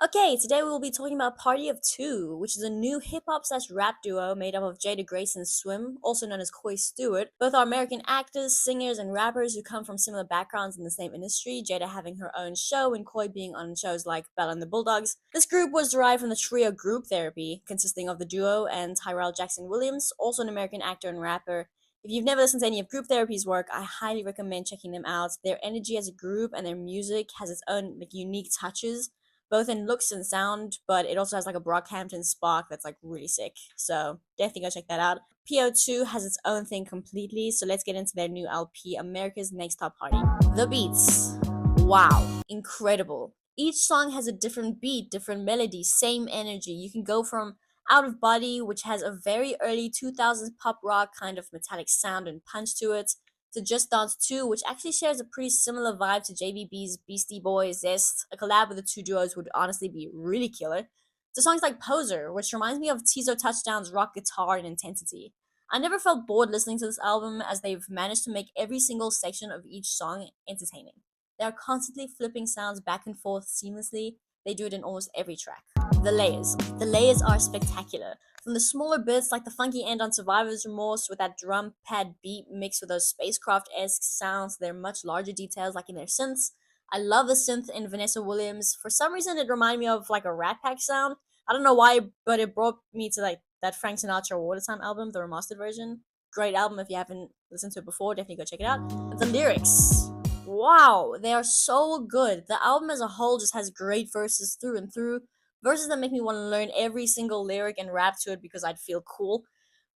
Okay, today we will be talking about Party of Two, which is a new hip hop slash rap duo made up of Jada Grace and Swim, also known as Coy Stewart. Both are American actors, singers, and rappers who come from similar backgrounds in the same industry, Jada having her own show and Coy being on shows like Bella and the Bulldogs. This group was derived from the trio Group Therapy, consisting of the duo and Tyrell Jackson Williams, also an American actor and rapper. If you've never listened to any of Group Therapy's work, I highly recommend checking them out. Their energy as a group and their music has its own unique touches both in looks and sound, but it also has like a Brockhampton spark that's like really sick. So definitely go check that out. PO2 has its own thing completely, so let's get into their new LP, America's Next Top Party. The beats. Wow, incredible. Each song has a different beat, different melody, same energy. You can go from Out of Body, which has a very early 2000s pop rock kind of metallic sound and punch to it, to Just Dance 2, which actually shares a pretty similar vibe to JVB's Beastie Boys Zest. A collab with the two duos would honestly be really killer. To songs like Poser, which reminds me of Tizo Touchdown's rock guitar and intensity. I never felt bored listening to this album as they've managed to make every single section of each song entertaining. They are constantly flipping sounds back and forth seamlessly. They do it in almost every track. The layers. The layers are spectacular. From the smaller bits like the funky end on Survivor's Remorse with that drum pad beat mixed with those spacecraft-esque sounds, their much larger details like in their synths. I love the synth in Vanessa Williams. For some reason it reminded me of like a Rat Pack sound. I don't know why, but it brought me to like that Frank Sinatra Watertime album, the remastered version. Great album if you haven't listened to it before, definitely go check it out. The lyrics. Wow, they are so good. The album as a whole just has great verses through and through. Verses that make me want to learn every single lyric and rap to it because I'd feel cool.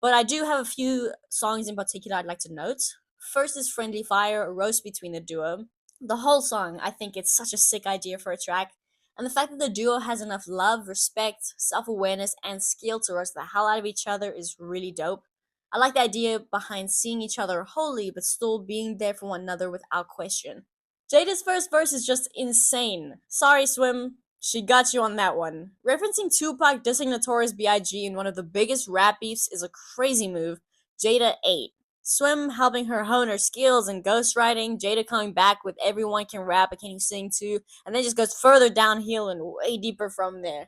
But I do have a few songs in particular I'd like to note. First is Friendly Fire, a roast between the duo. The whole song, I think it's such a sick idea for a track. And the fact that the duo has enough love, respect, self awareness, and skill to roast the hell out of each other is really dope. I like the idea behind seeing each other wholly but still being there for one another without question. Jada's first verse is just insane. Sorry, Swim. She got you on that one. Referencing Tupac dissing Notorious B.I.G. in one of the biggest rap beefs is a crazy move. Jada ate. Swim helping her hone her skills and ghostwriting, Jada coming back with everyone can rap but can you sing too, and then just goes further downhill and way deeper from there.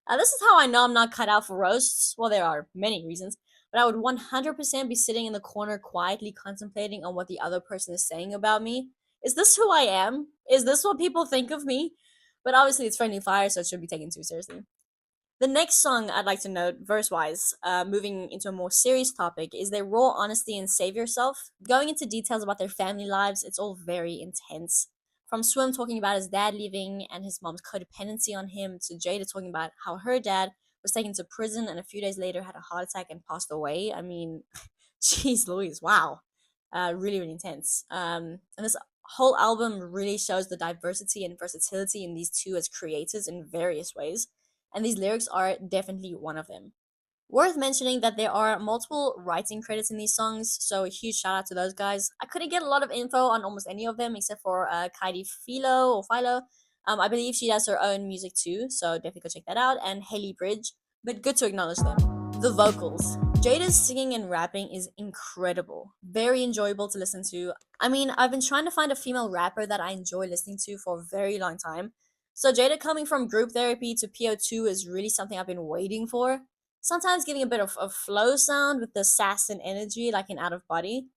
This is how I know I'm not cut out for roasts. Well, there are many reasons, but I would 100% be sitting in the corner quietly contemplating on what the other person is saying about me. Is this who I am? Is this what people think of me? But obviously, it's Friendly Fire, so it should be taken too seriously. The next song I'd like to note, verse wise, moving into a more serious topic, is their raw honesty and save yourself. Going into details about their family lives, it's all very intense. From Swim talking about his dad leaving and his mom's codependency on him, to Jada talking about how her dad was taken to prison and a few days later had a heart attack and passed away. I mean, jeez Louise, wow. Really, really intense. And this whole album really shows the diversity and versatility in these two as creators in various ways and these lyrics are definitely one of them. Worth mentioning that there are multiple writing credits in these songs, so a huge shout out to those guys. I couldn't get a lot of info on almost any of them except for Kaidi Philo or Philo. I believe she does her own music too, so definitely go check that out. And Haley Bridge, but good to acknowledge them. The vocals. Jada's singing and rapping is incredible. Very enjoyable to listen to. I mean, I've been trying to find a female rapper that I enjoy listening to for a very long time. So Jada coming from Group Therapy to PO2 is really something I've been waiting for. Sometimes giving a bit of a flow sound with the sass and energy like in Out of Body.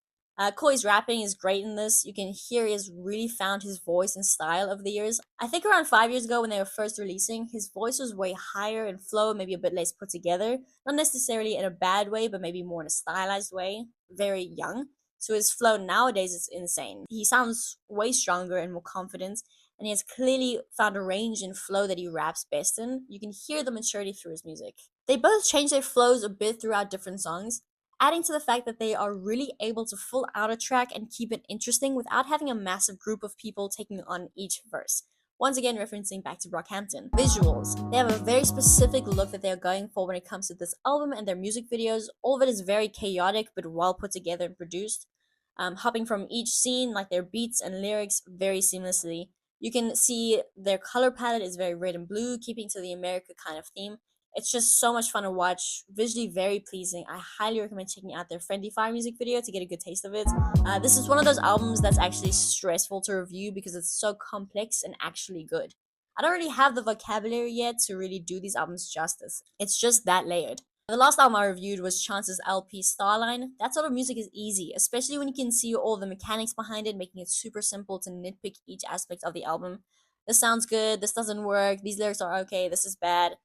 Koi's rapping is great in this. You can hear he has really found his voice and style over the years. I think around 5 years ago when they were first releasing, his voice was way higher in flow, maybe a bit less put together. Not necessarily in a bad way, but maybe more in a stylized way. Very young. So his flow nowadays is insane. He sounds way stronger and more confident, and he has clearly found a range and flow that he raps best in. You can hear the maturity through his music. They both change their flows a bit throughout different songs, adding to the fact that they are really able to fill out a track and keep it interesting without having a massive group of people taking on each verse. Once again, referencing back to Brockhampton. Visuals. They have a very specific look that they're going for when it comes to this album and their music videos. All of it is very chaotic but well put together and produced. Hopping from each scene, like their beats and lyrics, very seamlessly. You can see their color palette is very red and blue, keeping to the America kind of theme. It's just so much fun to watch, visually very pleasing. I highly recommend checking out their Friendly Fire music video to get a good taste of it. This is one of those albums that's actually stressful to review because it's so complex and actually good. I don't really have the vocabulary yet to really do these albums justice. It's just that layered. The last album I reviewed was Chance's LP Starline. That sort of music is easy, especially when you can see all the mechanics behind it, making it super simple to nitpick each aspect of the album. This sounds good, this doesn't work, these lyrics are okay, this is bad.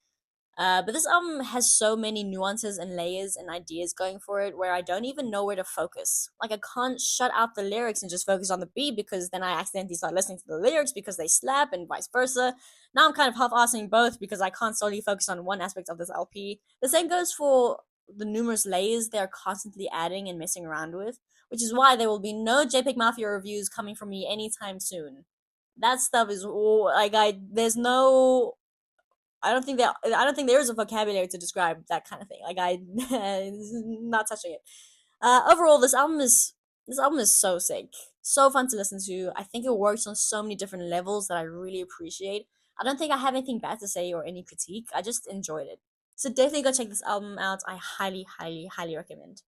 But this album has so many nuances and layers and ideas going for it where I don't even know where to focus. Like, I can't shut out the lyrics and just focus on the beat because then I accidentally start listening to the lyrics because they slap and vice versa. Now I'm kind of half-assing both because I can't solely focus on one aspect of this LP. The same goes for the numerous layers they're constantly adding and messing around with, which is why there will be no JPEG Mafia reviews coming from me anytime soon. That stuff is like there's no I don't think there is a vocabulary to describe that kind of thing. Like I not touching it. Overall, this album is so sick, so fun to listen to. I think it works on so many different levels that I really appreciate. I don't think I have anything bad to say or any critique. I just enjoyed it. So definitely go check this album out. I highly, highly, highly recommend.